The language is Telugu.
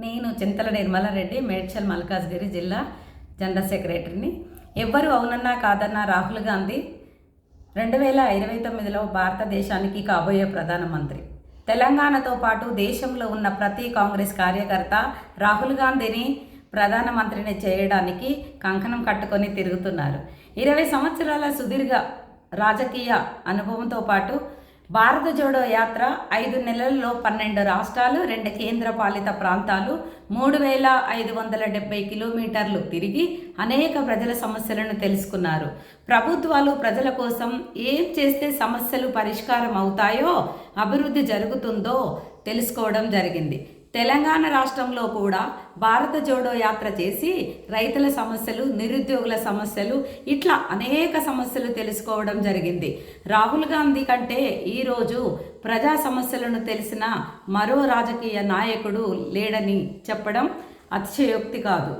నేను చింతల నిర్మలారెడ్డి, మేడ్చల్ మల్కాజ్గిరి జిల్లా జనరల్ సెక్రటరీని. ఎవ్వరు అవునన్నా కాదన్నా రాహుల్ గాంధీ 2029లో భారతదేశానికి కాబోయే ప్రధానమంత్రి. తెలంగాణతో పాటు దేశంలో ఉన్న ప్రతి కాంగ్రెస్ కార్యకర్త రాహుల్ గాంధీని ప్రధానమంత్రిని చేయడానికి కంకణం కట్టుకొని తిరుగుతున్నారు. 20 సంవత్సరాల సుదీర్ఘ రాజకీయ అనుభవంతో పాటు భారత జోడో యాత్ర 5 నెలల్లో 12 రాష్ట్రాలు, 2 కేంద్ర పాలిత ప్రాంతాలు, 3570 కిలోమీటర్లు తిరిగి అనేక ప్రజల సమస్యలను తెలుసుకున్నారు. ప్రభుత్వాలు ప్రజల కోసం ఏం చేస్తే సమస్యలు పరిష్కారం అవుతాయో, అభివృద్ధి జరుగుతుందో తెలుసుకోవడం జరిగింది. తెలంగాణ రాష్ట్రంలో కూడా భారత జోడో యాత్ర చేసి రైతుల సమస్యలు, నిరుద్యోగుల సమస్యలు, ఇట్లా అనేక సమస్యలు తెలుసుకోవడం జరిగింది. రాహుల్ గాంధీ కంటే ఈరోజు ప్రజా సమస్యలను తెలిసిన మరో రాజకీయ నాయకుడు లేడని చెప్పడం అతిశయోక్తి కాదు.